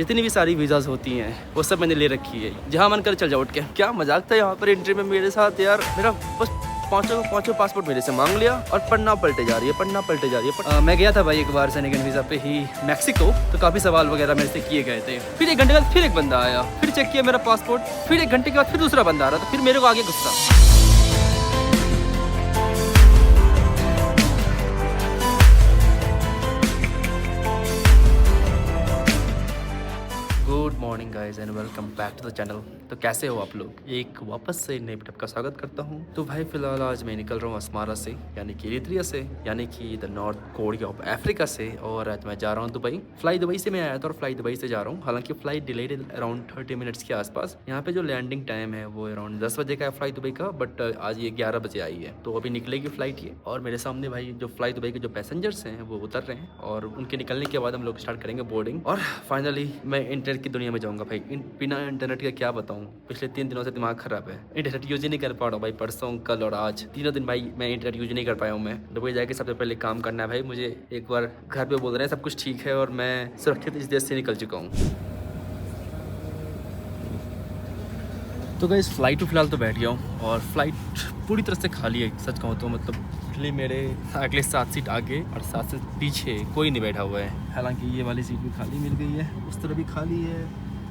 जितनी भी सारी वीज़ाज होती हैं वो सब मैंने ले रखी है। जहाँ मन कर चल जाओ उठ के। क्या मजाक था यहाँ पर एंट्री में मेरे साथ यार। मेरा बस पाँचों पासपोर्ट मेरे से मांग लिया और पन्ना पलटे जा रही है। मैं गया था भाई एक बार सेनेगन वीज़ा पे ही मैक्सिको, तो काफ़ी सवाल वगैरह मेरे से किए गए थे। फिर 1 घंटे बाद फिर एक बंदा आया, फिर चेक किया मेरा पासपोर्ट। फिर 1 घंटे के बाद फिर दूसरा बंदा आ रहा था, फिर मेरे को आगे गुस्सा। Good morning guys and welcome back to the channel. तो कैसे हो आप लोग? एक वापस से नए वीडियो का स्वागत करता हूं। तो भाई फिलहाल आज मैं निकल रहा हूं अस्मारा से, यानी कि एरित्रिया से, यानी कि the north Korea of Africa से। और आज मैं जा रहा हूं दुबई। फ्लाई दुबई से मैं आया था और फ्लाई दुबई से जा रहा हूं। हालांकि फ्लाइट डिलेड अराउंड 30 मिनट्स के आसपास। यहाँ पे जो लैंडिंग टाइम है वो अराउंड 10 बजे का है फ्लाई दुबई का, बट आज ये 11 बजे आई है। तो अभी निकलेगी फ्लाइट ये। और मेरे सामने भाई जो फ्लाई दुबई के जो पैसेंजर्स हैं वो उतर रहे हैं और उनके निकलने के बाद हम लोग स्टार्ट करेंगे बोर्डिंग। और फाइनली मैं इंटरनेट की दुनिया में जाऊँगा भाई। बिना इंटरनेट के क्या बताऊँ, पिछले 3 दिनों से दिमाग खराब है। इंटरनेट यूज ही नहीं कर पा रहा हूँ भाई। परसों, कल और आज 3 दिन भाई मैं इंटरनेट यूज नहीं कर पाया हूँ। मैं दुबई जाके सबसे पहले काम करना है भाई मुझे। एक बार घर पे बोल रहे हैं सब कुछ ठीक है और मैं सुरक्षित इस देश से निकल चुका हूँ। तो गाइस फ्लाइट तो फिलहाल तो बैठ गया हूँ और फ्लाइट पूरी तरह से खाली है। सच कहूँ तो मतलब इसलिए मेरे अगले 7 सीट आगे और 7 सीट पीछे कोई नहीं बैठा हुआ है। हालांकि ये वाली सीट भी खाली मिल गई है, उस तरह भी खाली है,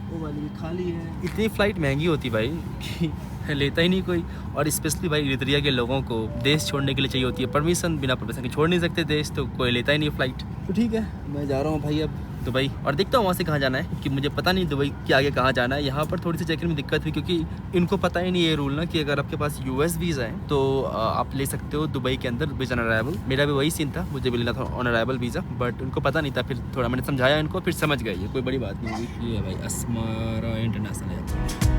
वो वाली भी खाली है। इतनी फ़्लाइट महंगी होती भाई कि लेता ही नहीं कोई। और स्पेशली भाई एरित्रिया के लोगों को देश छोड़ने के लिए चाहिए होती है परमिशन। बिना परमिशन के छोड़ नहीं सकते देश, तो कोई लेता ही नहीं फ़्लाइट। तो ठीक है, मैं जा रहा हूँ भाई अब दुबई और देखता हूँ वहाँ से कहाँ जाना है, कि मुझे पता नहीं दुबई के आगे कहाँ जाना है। यहाँ पर थोड़ी सी चेकिंग में दिक्कत हुई क्योंकि इनको पता ही नहीं ये रूल ना कि अगर आपके पास US वीज़ा है तो आप ले सकते हो दुबई के अंदर विद ऑन अराइवल। मेरा भी वही सीन था, मुझे भी लेना था ऑन अराइवल वीज़ा, बट उनको पता नहीं था। फिर थोड़ा मैंने समझाया इनको, फिर समझ गए, ये कोई बड़ी बात नहीं हुई। ये है भाई अस्मारा इंटरनेशनल एयरपोर्ट।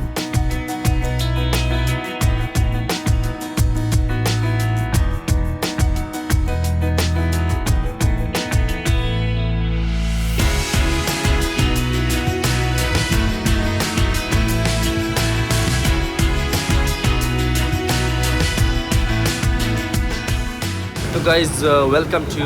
तो guys welcome to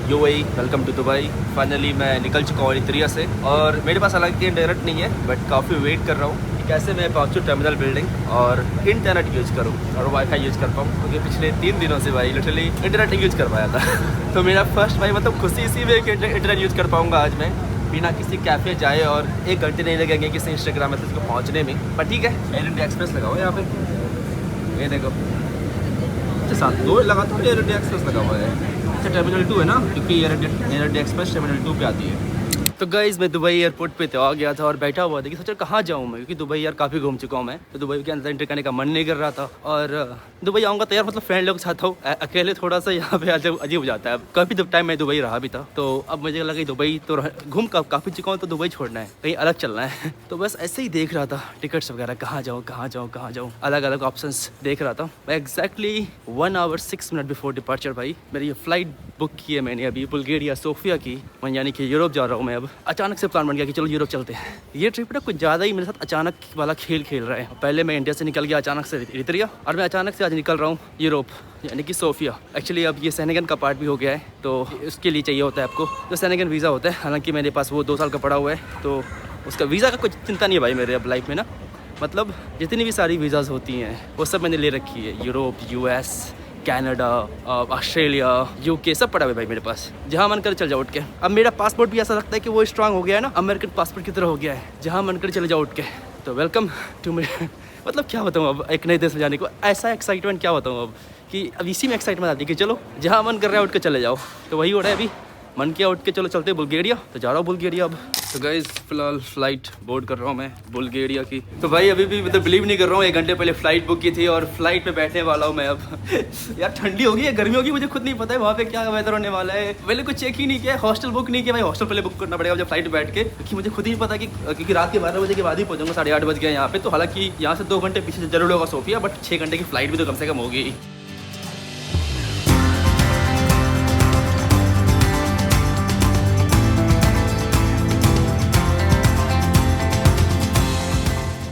UAE, welcome to Dubai. Finally मैं निकल चुका हूँ एरित्रिया से और मेरे पास हालांकि इंटरनेट नहीं है, बट काफ़ी वेट कर रहा हूँ कि कैसे मैं पहुँचूँ टर्मिनल बिल्डिंग और इंटरनेट यूज़ करूँ और वाईफाई यूज़ कर पाऊँ, क्योंकि पिछले 3 दिनों से भाई लिटरली इंटरनेट यूज़ कर पाया था। तो मेरा फर्स्ट भाई मतलब खुशी इसी में कि इंटरनेट यूज़ कर पाऊँगा आज मैं, बिना किसी कैफ़े जाए। और 1 घंटे नहीं लगेंगे किसी इंस्टाग्राम मैसेज को पहुँचने में। पर ठीक है, एयर इंडिया एक्सप्रेस लगाओ यहाँ पे, ये देखो साथ 2 लगा तो एयर इंडिया एक्सप्रेस लगा हुआ है। अच्छा टर्मिनल 2 है ना, क्योंकि एयर इंडिया एक्सप्रेस टर्मिनल 2 पे आती है। तो गाइज़ मैं दुबई एयरपोर्ट पे तो आ गया था और बैठा हुआ था कि सोचा कहाँ जाऊँ मैं, क्योंकि दुबई यार काफ़ी घूम चुका हूँ मैं। तो दुबई के अंदर एंटर करने का मन नहीं कर रहा था। और दुबई आऊँगा तो यार मतलब फ्रेंड लोग साथ हो, अकेले थोड़ा सा यहाँ पे अजीब हो जाता है। काफ़ी टाइम मैं दुबई रहा भी था, तो अब मुझे लगा कि दुबई तो घूम काफ़ी चुका हूँ, तो दुबई छोड़ना है, कहीं अलग चलना है। तो बस ऐसे ही देख रहा था टिकट्स वगैरह, कहाँ जाऊँ, अलग अलग ऑप्शंस देख रहा था। मैं exactly 1 hour 6 minute before departure भाई मेरी ये फ्लाइट बुक की है मैंने अभी बुल्गारिया सोफिया की, यानी कि यूरोप जा रहा हूँ मैं अब। अचानक से प्लान बन गया कि चलो यूरोप चलते हैं। ये ट्रिप ना कुछ ज़्यादा ही मेरे साथ अचानक वाला खेल रहा है। पहले मैं इंडिया से निकल गया अचानक से एरित्रिया, और मैं अचानक से आज निकल रहा हूँ यूरोप, यानी कि सोफिया। एक्चुअली अब ये सेनेगन का पार्ट भी हो गया है, तो उसके लिए चाहिए होता है आपको जो सेनेगन वीज़ा होता है। हालांकि मेरे पास वो 2 साल का पड़ा हुआ है, तो उसका वीज़ा का कुछ चिंता नहीं है भाई मेरे अब लाइफ में ना। मतलब जितनी भी सारी वीज़ाज़ होती हैं वो सब मैंने ले रखी है। Europe, US, Canada, Australia, UK सब पड़ा हुआ है भाई मेरे पास। जहाँ मन कर चल जाओ उठ के। अब मेरा पासपोर्ट भी ऐसा लगता है कि वो स्ट्रांग हो गया है ना, अमेरिकन पासपोर्ट की तरह हो गया है, जहाँ मन कर चले जाओ उठ के। तो वेलकम टू मेरे मतलब क्या बताऊँ अब एक नए देश में जाने को, ऐसा एक्साइटमेंट क्या बताऊँ अब, कि अब इसी में एक्साइटमेंट आती है कि चलो जहाँ मन कर रहा है उठ के चले जाओ। तो वही हो रहा है अभी, मन किया उठ के चलो चलते बुल्गारिया, तो जा रहा हूँ बुल्गारिया अब। तो गाइज़ फिलहाल फ़्लाइट बोर्ड कर रहा हूँ मैं बुल्गारिया की। तो भाई अभी भी मतलब बिलीव नहीं कर रहा हूँ, 1 घंटे पहले फ़्लाइट बुक की थी और फ्लाइट में बैठने वाला हूँ मैं अब। यार ठंडी होगी या गर्मी होगी मुझे खुद नहीं पता है वहाँ पे क्या वेदर होने वाला है। पहले कुछ चेक ही नहीं किया, हॉस्टल बुक नहीं किया भाई। हॉस्टल पहले बुक करना पड़ेगा जब फ्लाइट बैठ के, क्योंकि मुझे खुद ही पता कि क्योंकि रात के 12 बजे के बाद ही पहुँचूंगा, 8:30 बज गया यहाँ पे। तो हालांकि यहाँ से 2 घंटे पीछे जरूर होगा सोफिया, बट 6 घंटे की फ्लाइट भी तो कम से कम होगी।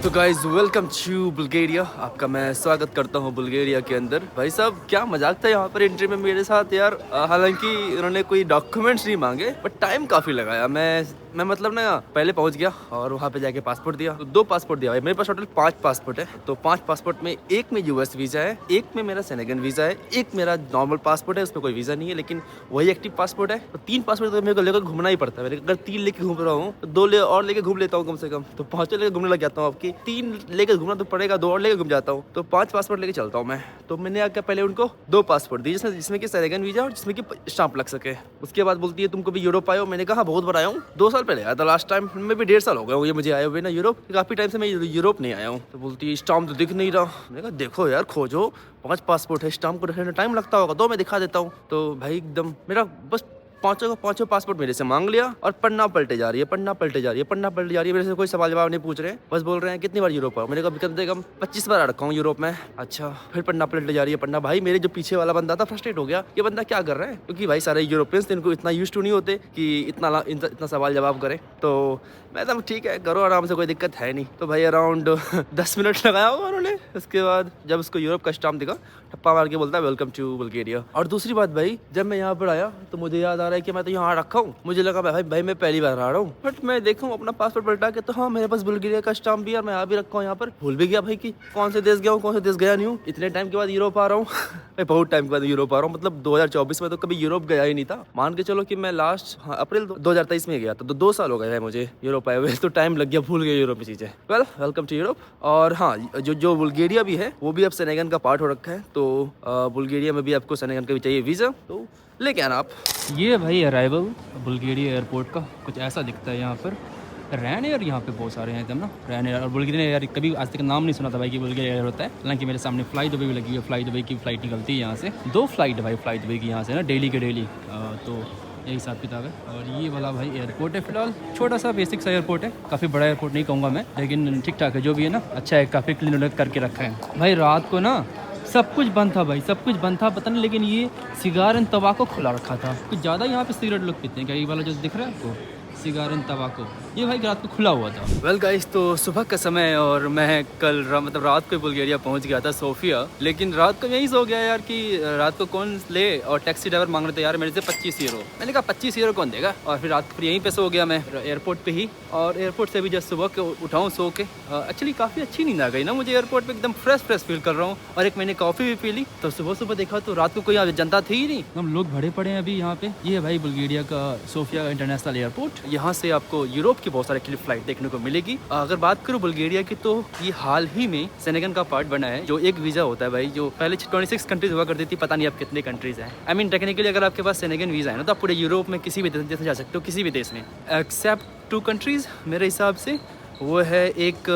तो गाइज वेलकम टू बुल्गारिया, आपका मैं स्वागत करता हूँ बुल्गारिया के अंदर। भाई साहब क्या मजाक था यहाँ पर एंट्री में मेरे साथ यार। हालांकि उन्होंने कोई डॉक्यूमेंट्स नहीं मांगे, बट टाइम काफ़ी लगाया। मैं मैं मतलब ना पहले पहुंच गया और वहाँ पे जाके पासपोर्ट दिया, तो 2 पासपोर्ट दिया भाई। मेरे पास टोटल 5 पासपोर्ट है। तो 5 पासपोर्ट में एक में यूएस वीजा है, एक में मेरा सेनेगन वीजा है, एक मेरा नॉर्मल पासपोर्ट है, उसमें कोई वीजा नहीं है लेकिन वही एक्टिव पासपोर्ट है। तो 3 पासपोर्ट तो मेरे को लेकर घूमना ही पड़ता है। अगर 3 लेके घूम रहा हूँ तो 2 और लेके घूम लेता हूँ कम से कम, तो 5 लेके घूमने लग जाता हूँ। आपकी 3 लेकर घूमना तो पड़ेगा, 2 और लेके घूम जाता हूँ, तो 5 पासपोर्ट लेके चलता हूँ मैं। तो मैंने आकर पहले उनको 2 पासपोर्ट दिए, जिसमें कि सेनेगन वीजा और जिसमें कि स्टाम्प लग सके। उसके बाद बोलती है तुम कभी यूरोप आए हो? मैंने कहा बहुत बार आया हूँ, 2 साल पहले आया था लास्ट टाइम, मैं भी 1.5 साल हो गया ये मुझे आए हुए ना यूरोप। काफी टाइम से मैं यूरोप नहीं आया हूँ। तो बोलती है स्टाम्प तो दिख नहीं रहा। मैंने कहा देखो यार खोजो, 5 पासपोर्ट है, स्टाम्प को रखने में टाइम लगता होगा, 2 मैं दिखा देता हूँ। तो भाई एकदम मेरा बस पांचों पासपोर्ट मेरे से मांग लिया और पन्ना पलटे जा रही है, पन्ना पलटे जा रही है, पन्ना पलटे जा रही है। मेरे से कोई सवाल जवाब नहीं पूछ रहे हैं, बस बोल रहे हैं कितनी बार यूरोप आओ। मैंने कहा कम से कम 25 बार आ रखा हूँ यूरोप में। अच्छा, फिर पन्ना पलटे जा रही है पन्ना। भाई मेरे जो पीछे वाला बंदा था फ्रस्ट्रेट हो गया, ये बंदा क्या कर रहा है, क्योंकि भाई सारे यूरोपियंस इनको इतना यूज्ड टू नहीं होते कि इतना सवाल जवाब करें। तो मैं तो ठीक है करो आराम से, कोई दिक्कत है नहीं। तो भाई अराउंड 10 मिनट लगाया होगा उन्होंने। उसके बाद जब उसको यूरोप का स्टाम्प दिखा, ठप्पा मार के बोलता है वेलकम टू बुल्गारिया। और दूसरी बात भाई, जब मैं यहाँ पर आया तो मुझे याद आ रहा है कि मैं तो यहाँ रखा हूँ। मुझे लगा भाई मैं पहली बार आ रहा हूँ, बट मैं देखूँ अपना पासपोर्ट पलटा के तो हाँ मेरे पास बुल्गारिया का स्टाम्प भी है और मैं आ भी रखा हूँ यहाँ पर। भूल भी गया भाई कि कौन से देश गया हूँ, कौन से देश गया नहीं हूँ। इतने टाइम के बाद यूरोप आ रहा हूँ मैं बहुत टाइम के बाद यूरोप आ रहा हूँ, मतलब 2024 में तो कभी यूरोप गया ही नहीं था। मान के चलो कि मैं लास्ट अप्रैल 2023 में गया था, तो 2 साल हो गए हैं मुझे यूरोप आए हुए। तो टाइम लग गया, भूल गया यूरोप की चीजें। Welcome to Europe. और हाँ, जो बुल्गारिया भी है वो भी अब सेनेगन का पार्ट हो रखा है। तो बुल्गारिया में भी आपको सेनेगन का भी चाहिए वीजा, तो लेके आना आप। ये भाई अराइवल बुल्गारिया एयरपोर्ट का कुछ ऐसा दिखता है यहाँ पर। रैन एयर यहाँ पे बहुत सारे हैं एकदम ना, रैन एयर और बुल्गारिया एयर। कभी आज तक नाम नहीं सुना था भाई कि बुल्गारिया एयर होता है। हालांकि मेरे सामने फ्लाई दुबई भी लगी है, फ्लाई दुबई की फ्लाइट निकलती है यहाँ से। 2 फ्लाइट है भाई फ्लाई दुबई की यहाँ से ना, डेली के डेली। तो यही हिसाब किताब है। और ये वाला भाई एयरपोर्ट है फिलहाल, छोटा सा बेसिक सा एयरपोर्ट है, काफ़ी बड़ा एयरपोर्ट नहीं कहूँगा मैं, लेकिन ठीक ठाक है जो भी है ना, अच्छा है, काफ़ी क्लीन करके रखा है भाई। रात को ना सब कुछ बंद था भाई, सब कुछ बंद था, पता नहीं, लेकिन ये सिगार एंड तंबाकू खुला रखा था। कुछ ज़्यादा यहाँ पे सिगरेट लोग पीते हैं क्या? ये वाला जो दिख रहा है आपको, सिगार एंड तंबाकू, ये भाई रात को खुला हुआ था। वेल गाइस, तो सुबह का समय है और मैं कल मतलब रात को बुल्गारिया पहुंच गया था, सोफिया। लेकिन रात को यही सो गया यार कि रात को कौन ले, और टैक्सी ड्राइवर मांग रहे थे यार मेरे से 25 यूरो। मैंने कहा 25 यूरो कौन देगा, और फिर रात को यहीं पे सो गया मैं एयरपोर्ट पे ही। और एयरपोर्ट से भी जब सुबह के उठाऊँ सो के, एक्चुअली काफ़ी अच्छी नींद आ गई ना मुझे एयरपोर्ट पर, एकदम फ्रेश फील कर रहा हूँ। और एक मैंने कॉफ़ी भी पी ली। तो सुबह देखा तो रात को कोई जनता थी ही नहीं, हम लोग भरे पड़े हैं अभी यहाँ पे। ये है भाई बुल्गारिया का सोफिया इंटरनेशनल एयरपोर्ट। यहाँ से आपको यूरोप की बहुत सारी फ्लाइट देखने को मिलेगी। अगर बात करूँ बुल्गारिया की, तो ये हाल ही में सेनेगन का पार्ट बना है, जो एक वीजा होता है भाई, जो पहले 26 कंट्रीज हुआ करती थी, पता नहीं अब कितने कंट्रीज हैं। आई मीन टेक्निकली अगर आपके पास सेनेगन वीजा है ना, तो आप पूरे यूरोप में किसी भी देश में जा सकते हो, किसी भी देश में, एक्सेप्ट 2 कंट्रीज मेरे हिसाब से। वो है एक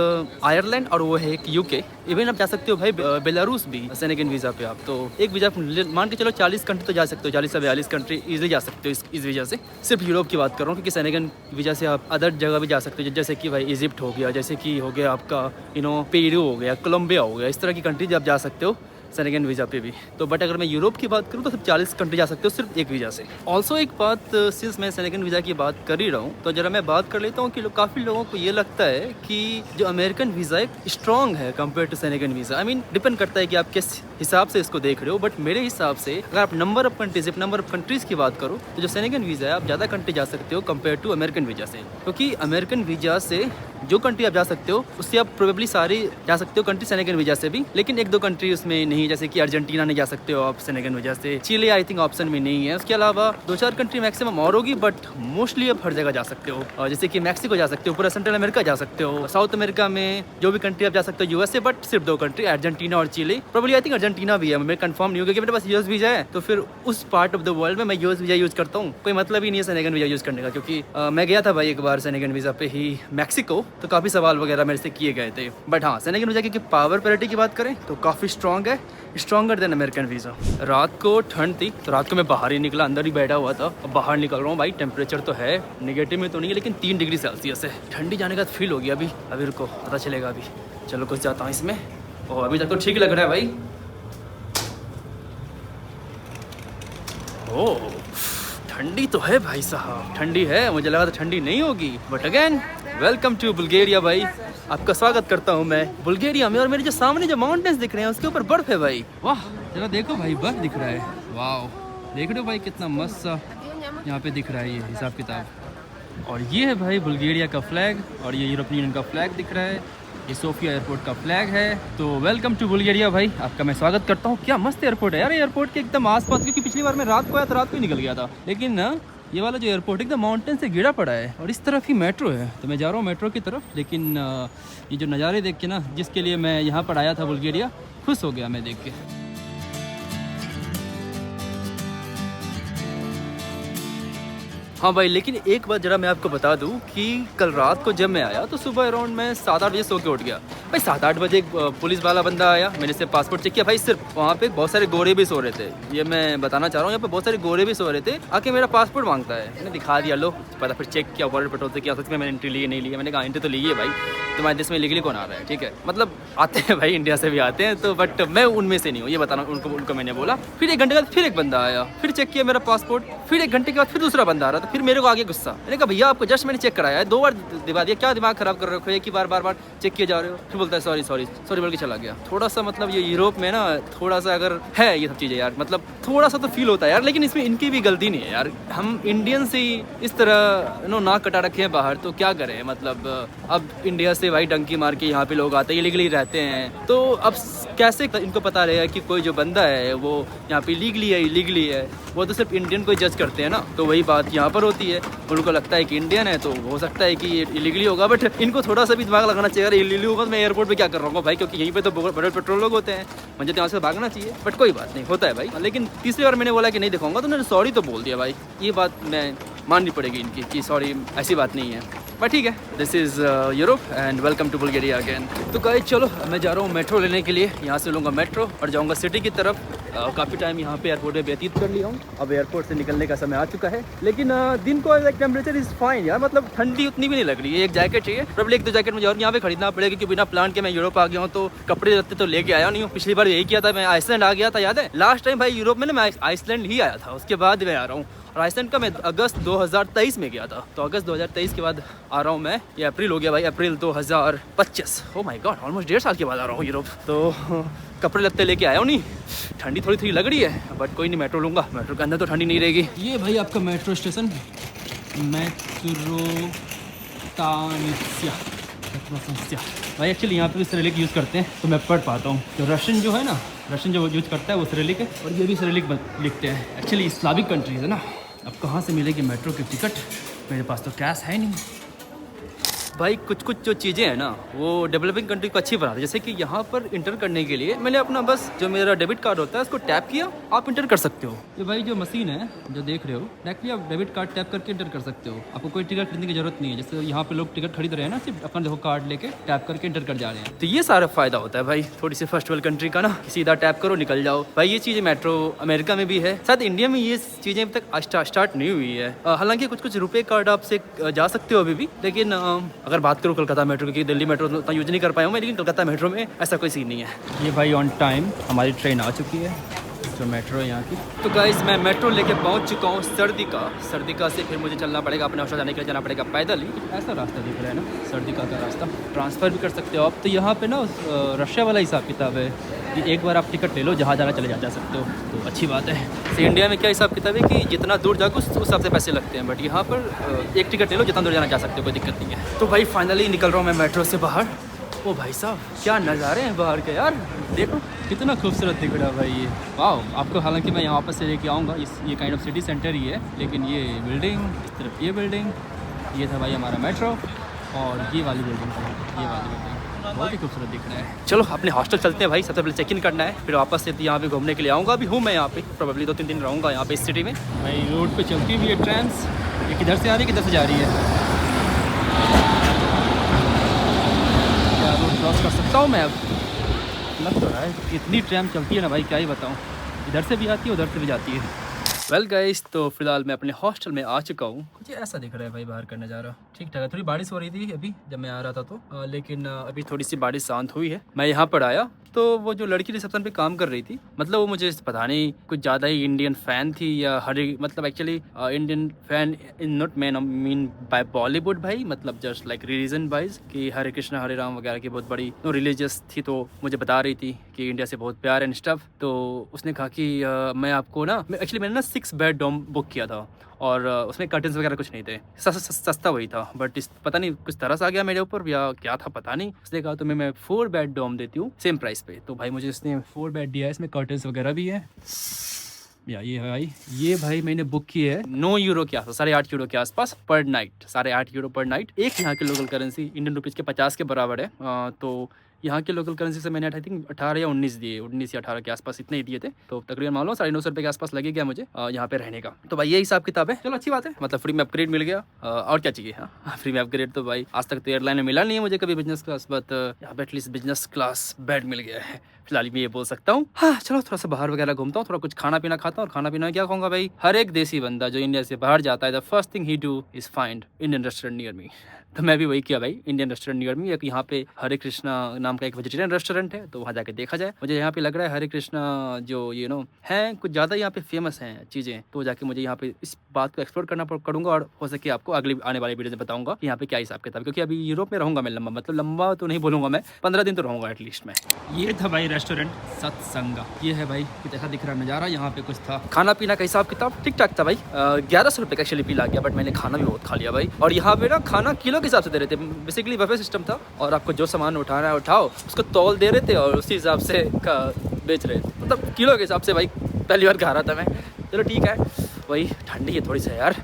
आयरलैंड और वो है एक यूके। इवन आप जा सकते हो भाई बेलारूस भी सेनेगन वीज़ा पे। आप तो एक वीज़ा मान के चलो 40 कंट्री तो जा सकते हो, 40 से 42 कंट्री इजीली जा सकते हो इस वीज़ा से। सिर्फ यूरोप की बात कर रहा हूँ, क्योंकि सेनेगन वीज़ा से आप अदर जगह भी जा सकते हो, जैसे कि भाई इजिप्ट हो गया, जैसे कि हो गया आपका पेरू हो गया, कोलंबिया हो गया, इस तरह की कंट्रीज आप जा सकते हो सेनेगन वीज़ा पे भी। तो बट अगर मैं यूरोप की बात करूँ तो सिर्फ 40 कंट्री जा सकते हो सिर्फ एक वीज़ा से। ऑल्सो एक बात, सिंस मैं सेनेगन वीज़ा की बात कर ही रहा हूँ, तो जरा मैं बात कर लेता हूँ कि काफ़ी लोगों को ये लगता है कि जो अमेरिकन वीज़ा एक स्ट्रॉन्ग है compare to Schengen visa. I mean depend करता है कि आप किस हिसाब से इसको देख रहे हो। बट मेरे हिसाब से अगर आप नंबर ऑफ कंट्रीज़ की बात करो, तो जो सेनेगन वीज़ा है आप ज़्यादा कंट्री जा सकते हो कंपेयर टू अमेरिकन वीज़ा से। क्योंकि अमेरिकन वीज़ा से जो कंट्री आप जा सकते हो, उससे आप प्रोबेबली सारी जा सकते हो कंट्री सेनेगन वीज़ा से भी, लेकिन 1-2 कंट्री उसमें नहीं, जैसे कि अर्जेंटीना नहीं जा सकते हो आप सेनेगन वीज़ा से, चिली आई थिंक ऑप्शन में नहीं है। उसके अलावा 2-4 कंट्री मैक्सिमम और होगी, बट मोस्टली आप हर जगह जा सकते हो। और जैसे कि मैक्सिको जा सकते हो, पूरा सेंट्रल अमेरिका जा सकते हो, साउथ अमेरिका में जो भी कंट्री आप जा सकते हो, यूएसए, बट सिर्फ 2 कंट्री, अर्जेंटीना और Chile. Probably I think Argentina भी है, मैं कंफर्म नहीं होगा कि मेरे पास यूएस वीज़ा है, तो फिर उस पार्ट ऑफ द वर्ल्ड में मैं यूएस वीज़ा यूज़ करता हूँ। कोई मतलब ही नहीं है सेनेगन वीज़ा यूज़ करने का, क्योंकि मैं गया था भाई एक बार सेनेगन वीज़ा पे ही मैक्सिको, तो काफ़ी सवाल वगैरह मेरे से किए गए थे। बट हाँ, सेनेगन वीज़ा की पावर पैरिटी की बात करें तो काफ़ी स्ट्रॉन्ग है, स्ट्रॉन्गर देन अमेरिकन वीज़ा। रात को ठंड थी, तो रात को मैं बाहर ही निकला, अंदर ही बैठा हुआ था। अब बाहर निकल रहा हूँ भाई, टेम्परेचर तो है, नेगेटिव में तो नहीं है, लेकिन 3 डिग्री सेल्सियस है। ठंडी जाने का फील हो गया अभी रुको, पता चलेगा अभी। चलो कुछ जाता हूँ इसमें, और अभी तक तो ठीक लग रहा है भाई। ओह ठंडी तो है भाई साहब, ठंडी है, मुझे लगा था ठंडी नहीं होगी। But again welcome to Bulgaria भाई, आपका स्वागत करता हूँ मैं बुल्गारिया में। और मेरे जो सामने जो माउंटेन्स दिख रहे हैं उसके ऊपर बर्फ है भाई, वाह जरा देखो भाई, बर्फ दिख रहा है, वाह देख रहे हो भाई कितना मस्त सा यहाँ पे दिख रहा है ये हिसाब किताब। और ये है भाई बुल्गारिया का फ्लैग और ये यूरोपियन यूनियन का फ्लैग दिख रहा है। ये सोफिया एयरपोर्ट का फ्लैग है। तो वेलकम टू बुल्गारिया भाई, आपका मैं स्वागत करता हूँ। क्या मस्त एयरपोर्ट है यार, एयरपोर्ट के एकदम आसपास, क्योंकि पिछली बार मैं रात को आया तो रात को ही निकल गया था, लेकिन ना ये वाला जो एयरपोर्ट एकदम माउंटेन से गिरा पड़ा है और इस तरफ ही मेट्रो है। तो मैं जा रहा हूँ मेट्रो की तरफ, लेकिन ये जो नज़ारे देख के ना, जिसके लिए मैं यहाँ पर आया था बुल्गारिया, खुश हो गया मैं देख के। हाँ भाई, लेकिन एक बात जरा मैं आपको बता दूं कि कल रात को जब मैं आया तो सुबह अराउंड मैं 7-8 बजे सो के उठ गया। भाई 7-8 बजे एक पुलिस वाला बंदा आया, मैंने से पासपोर्ट चेक किया। भाई सिर्फ वहाँ पे बहुत सारे गोरे भी सो रहे थे, ये मैं बताना चाह रहा हूँ। यहाँ पे बहुत सारे गोरे भी सो रहे थे, आके मेरा पासपोर्ट मांगता है। मैंने दिखा दिया, लो पता, फिर चेक किया बॉर्डर पेट्रोल से, किया सच में मैंने एंट्री ली नहीं लिया। मैंने कहा एंट्री तो ली है भाई, तुम्हारे देश में लीगली कौन आ रहा है, ठीक है, मतलब आते हैं भाई, इंडिया से भी आते हैं, तो बट मैं उनमें से नहीं हूँ, ये बताना उनको मैंने बोला। फिर 1 घंटे बाद फिर एक बंदा आया, फिर चेक किया मेरा पासपोर्ट। फिर 1 घंटे के बाद फिर दूसरा बंदा आ रहा था, फिर मेरे को आगे गुस्सा। मैंने कहा भैया आपको जस्ट मैंने चेक कराया है, 2 बार दिखा दिया, क्या दिमाग खराब कर रहे हो कि बार बार चेक किए जा रहे हो। फिर बोलता है सॉरी बोल के चला गया। थोड़ा सा मतलब ये यूरोप में ना थोड़ा सा अगर है ये सब चीज़ें यार, मतलब थोड़ा सा तो फील होता है यार, लेकिन इसमें इनकी भी गलती नहीं है यार। हम इंडियन से ही इस तरह नाक कटा रखे हैं बाहर, तो क्या करें। मतलब अब इंडिया से भाई डंकी मार के यहाँ पे लोग आते हैं, इलीगली रहते हैं, तो अब कैसे इनको पता रहेगा कि कोई जो बंदा है वो यहाँ पे लीगली है इलीगली है। वो तो सिर्फ इंडियन को ही जज करते हैं ना, तो वही बात यहाँ पर होती है। उनको लगता है कि इंडियन है तो हो सकता है कि ये इलीगली होगा, बट इनको थोड़ा सा भी दिमाग लगाना चाहिए। अरे इलीगली होगा तो मैं एयरपोर्ट पे क्या कर रहा हूँ भाई, क्योंकि यहीं पे तो बड़े पेट्रोल लोग होते हैं, मुझे तो यहाँ से भागना चाहिए। बट कोई बात नहीं, होता है भाई। लेकिन तीसरी बार मैंने बोला कि नहीं दिखाऊंगा, तो उन्होंने सॉरी तो बोल दिया भाई। ये बात मैं माननी पड़ेगी इनकी कि सॉरी ऐसी बात नहीं है, बट ठीक है। This is Europe and welcome to Bulgaria again. तो गाइस चलो, मैं जा रहा हूँ मेट्रो लेने के लिए। यहाँ से लूँगा मेट्रो और जाऊँगा सिटी की तरफ। काफ़ी टाइम यहाँ पे एयरपोर्ट में व्यतीत कर लिया हूँ, अब एयरपोर्ट से निकलने का समय आ चुका है। लेकिन दिन को टेम्परेचर इज़ फाइन यार, मतलब ठंडी उतनी भी नहीं लग रही है। एक जैकेट चाहिए, प्रॉब्लम 1-2 जैकेट मुझे और यहाँ पे खरीदना पड़ेगा, क्योंकि बिना प्लान के मैं यूरोप आ गया हूँ, तो कपड़े रखते तो लेके आया नहीं हूँ। पिछली बार यही किया था, मैं आइसलैंड आ गया था, याद है लास्ट टाइम भाई यूरोप में ना, मैं आइसलैंड ही आया था, उसके बाद मैं आ रहा हूँ। और आइसलैंड का मैं अगस्त 2023 में गया था, तो अगस्त 2023 के बाद आ रहा हूँ मैं। ये अप्रैल हो गया भाई, अप्रैल 2025। ओह माय गॉड, ऑलमोस्ट 1.5 साल के बाद आ रहा हूँ यूरोप। तो कपड़े लगते लेके आया हूँ, नहीं ठंडी थोड़ी लग रही है, बट कोई नहीं, मेट्रो लूँगा। मेट्रो के अंदर तो ठंडी नहीं रहेगी। ये भाई आपका मेट्रो स्टेशन, भाई एक्चुअली यहाँ पे भी सिरिलिक यूज़ करते हैं, तो मैं पढ़ पाता हूँ। तो रशियन जो है ना, रशियन जो यूज़ करता है वो सिरिलिक है, और ये भी सिरिलिक लिखते हैं। एक्चुअली इस्लामिक कंट्रीज है ना, अब कहाँ से मिलेगी मेट्रो की टिकट, मेरे पास तो कैश है नहीं भाई। कुछ जो चीज़ें हैं ना वो डेवलपिंग कंट्री को अच्छी बनाती है। जैसे कि यहाँ पर इंटर करने के लिए मैंने अपना बस जो मेरा डेबिट कार्ड होता है उसको टैप किया, आप इंटर कर सकते हो। ये भाई जो मशीन है जो देख रहे हो, डायरेक्टली आप डेबिट कार्ड टैप करके इंटर कर सकते हो। आपको कोई टिकट खरीदने की जरूरत नहीं है। जैसे यहाँ पे लोग टिकट खरीद रहे हैं ना, सिर्फ अपना देखो कार्ड लेके टैप करके इंटर कर जा रहे हैं। तो ये सारा फायदा होता है भाई थोड़ी सी फर्स्ट वर्ल्ड कंट्री का ना, सीधा टैप करो निकल जाओ भाई। ये चीज़ें मेट्रो अमेरिका में भी है, शायद इंडिया में ये चीज़ें अभी तक स्टार्ट नहीं हुई है। हालांकि कुछ रुपए कार्ड आपसे जा सकते हो अभी भी, लेकिन अगर बात करो कलकत्ता मेट्रो की, दिल्ली मेट्रो उतना यूज नहीं कर पाया हूँ मैं, लेकिन कलकत्ता मेट्रो में ऐसा कोई सीन नहीं है। ये भाई ऑन टाइम हमारी ट्रेन आ चुकी है, जो मेट्रो है यहाँ की। तो गाइस मैं मेट्रो लेके पहुँच चुका हूँ सर्दिका से। फिर मुझे चलना पड़ेगा, अपने हॉस्टल जाने के लिए जाना पड़ेगा पैदल ही। ऐसा रास्ता दिख रहा है ना सर्दिका का रास्ता, ट्रांसफ़र भी कर सकते हो आप। तो यहाँ पे ना रशिया वाला हिसाब किताब है कि एक बार आप टिकट ले लो, जहाँ जाना चले जा सकते हो, तो अच्छी बात है। तो इंडिया में क्या हिसाब किताब है कि जितना दूर जाओ उस हिसाब से पैसे लगते हैं, बट यहाँ पर एक टिकट ले लो, जितना दूर जाना जा सकते हो, कोई दिक्कत नहीं है। तो भाई फाइनली निकल रहा हूँ मैं मेट्रो से बाहर। ओ भाई साहब क्या नज़ारे हैं बाहर के यार, देखो कितना खूबसूरत दिख रहा है भाई ये। वाह, आपको हालांकि मैं यहाँ वापस से लेके आऊँगा, ये काइंड ऑफ सिटी सेंटर ही है, लेकिन ये बिल्डिंग, इस तरफ ये बिल्डिंग, ये था भाई हमारा मेट्रो, और ये वाली बिल्डिंग, ये वाली बिल्डिंग बहुत ही खूबसूरत दिख रहा है। चलो अपने हॉस्टल चलते हैं भाई, सबसे पहले चेक इन करना है, फिर वापस से यहाँ पे घूमने के लिए आऊँगा। अभी हूँ मैं यहाँ पे, प्रोबेबली 2-3 दिन रहूँगा यहाँ पे इस सिटी में। भाई रोड पे चलती हुई है ट्रेन्स, ये किधर से आ रही है किधर से जा रही है, क्या रोड क्रॉस कर सकता हूँ मैं अब, लग तो रहा है। इतनी ट्रेन चलती है ना भाई, क्या ही बताऊँ, इधर से भी आती है उधर से भी जाती है। वेल गाइस, तो फिलहाल मैं अपने हॉस्टल में आ चुका हूँ। कुछ ऐसा दिख रहा है भाई बाहर का नज़ारा, ठीक ठाक है। थोड़ी बारिश हो रही थी अभी जब मैं आ रहा था तो, लेकिन अभी थोड़ी सी बारिश शांत हुई है। मैं यहाँ पर आया तो वो जो लड़की रिसेप्शन पे काम कर रही थी, मतलब वो मुझे पता नहीं कुछ ज़्यादा ही इंडियन फ़ैन थी या मतलब actually Indian fan in not mean by Bollywood भाई, मतलब जस्ट लाइक रिलीजन वाइज कि हरे कृष्णा हरे राम वगैरह की बहुत बड़ी रिलीजियस थी। तो मुझे बता रही थी कि इंडिया से बहुत प्यार एंड स्टफ। तो उसने कहा कि मैं आपको ना, एक्चुअली मैंने ना 6 बेड डोम बुक किया था और उसमें कर्टन्स वगैरह कुछ नहीं थे, सस्ता वही था। बट इस पता नहीं कुछ तरस आ गया मेरे ऊपर या क्या था पता नहीं, उसने कहा तुम्हें मैं 4 बेड डोम देती हूँ सेम प्राइस पे। तो भाई मुझे इसने 4 बेड दिया है, इसमें कर्टन्स वगैरह भी है। या ये है भाई, ये भाई मैंने बुक की है 9 यूरो के आसपास, 8.5 यूरो के आसपास पर नाइट, 8.5 यूरो पर नाइट। एक यहाँ के लोकल करेंसी इंडियन रुपीज़ के 50 के बराबर है। तो यहाँ के लोकल करेंसी से मैंने आई थिंक 18 या 19 दिए, 19 या 18 के आसपास इतने ही दिए थे। तो तकरीबन मान लो 950 रुपये के आसपास लगे गया मुझे यहाँ पे रहने का। तो भाई ये हिसाब किताब है। चलो अच्छी बात है, मतलब फ्री में अपग्रेड मिल गया, और क्या चाहिए। हाँ फ्री में अपग्रेड तो भाई आज तक तो एयरलाइन में मिला नहीं है मुझे कभी बिजनेस क्लास, बट यहाँ पे एटलीस्ट बिजनेस क्लास बेड मिल गया है फिलहाल मैं ये बोल सकता हूँ। हाँ चलो थोड़ा सा बाहर वगैरह घूमता हूँ, थोड़ा कुछ खाना पीना खाता हूँ। और खाना पीना क्या खाऊंगा भाई, हर एक देसी बंदा जो इंडिया से बाहर जाता है the first thing he do is find Indian restaurant near me. तो मैं भी वही किया भाई, इंडियन रेस्टोरेंट नियर मी। एक यहाँ पे हरे कृष्णा नाम का एक वेजिटेरियन रेस्टोरेंट है, तो वहाँ जाके देखा जाए। मुझे यहाँ पे लग रहा है हरे कृष्णा जो है कुछ ज़्यादा यहाँ पे फेमस हैं चीज़ें, तो जाके मुझे यहाँ पे इस बात को एक्सप्लोर करना करूँगा और हो सके आपको अगली आने वाली वीडियो में बताऊँगा कि यहाँ पे क्या हिसाब किताब। क्योंकि अभी यूरोप में रहूँगा मैं लंबा, मतलब लंबा तो नहीं बोलूँगा मैं, 15 दिन तो रहूँगा एटलीस्ट मैं। ये था भाई रेस्टोरेंट सत्संगा, ये है भाई कुछ ऐसा दिख रहा नज़ारा। यहाँ पे कुछ था खाना पीना का हिसाब किताब ठीक ठाक था भाई। 1100 रुपये का एक्चुअली बिल आ गया, बट मैंने खाना भी बहुत खा लिया भाई। और यहाँ पे ना खाना किलो के हिसाब से दे रहे थे, बेसिकली बफे सिस्टम था और आपको जो सामान उठाना है उठाओ, उसको तौल दे रहे थे और उसी हिसाब से बेच रहे थे, मतलब किलो के हिसाब से भाई। पहली बार खा रहा था मैं, चलो ठीक है। वही ठंडी है थोड़ी सी यार,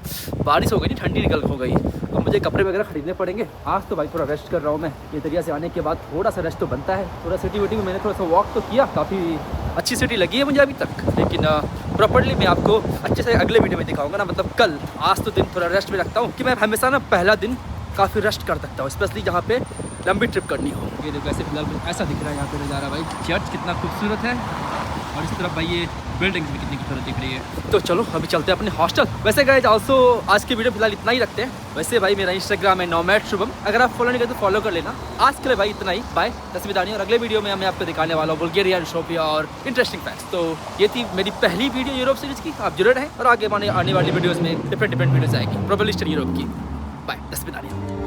बारिश हो गई, ठंडी निकल हो गई। अब मुझे कपड़े वगैरह खरीदने पड़ेंगे। आज तो भाई थोड़ा रेस्ट कर रहा हूँ मैं, ये दरिया से आने के बाद थोड़ा सा रेस्ट तो बनता है। थोड़ा सिटी विटी में मैंने थोड़ा सा वॉक तो किया, काफ़ी अच्छी सिटी लगी है मुझे अभी तक, लेकिन प्रॉपर्ली मैं आपको अच्छे से अगले वीडियो में दिखाऊंगा ना। मतलब कल, आज तो दिन थोड़ा रेस्ट में रखता हूँ कि मैं हमेशा ना पहला दिन काफ़ी रेस्ट कर सकता हूँ, स्पेशली जहाँ पे लंबी ट्रिप करनी हो। ये देखो ऐसे फिलहाल ऐसा दिख रहा है यहाँ पे नज़ारा भाई। चर्च कितना खूबसूरत है और इस तरफ भाई ये बिल्डिंग्स भी कितनी खूबसूरत दिख रही है। तो चलो अभी चलते हैं अपने हॉस्टल। वैसे गाइस ऑल्सो आज की वीडियो फिलहाल इतना ही रखते हैं। वैसे भाई मेरा इंस्टाग्राम है नोमैड शुभम, अगर आप फॉलो नहीं करते तो फॉलो कर लेना। आज के लिए भाई इतना ही, बाय, तस्वीर। और अगले वीडियो में मैं आपको दिखाने वाला हूँ बुल्गारिया, सोफिया और इंटरेस्टिंग फैक्ट्स। तो ये थी मेरी पहली वीडियो यूरोप सीरीज की, आप जरूर हैं और आगे आने वाली वीडियोज़ में डिफरेंट वीडियोज़ आएगी प्रोबेबली यूरोप की। बाय, तस्वीर।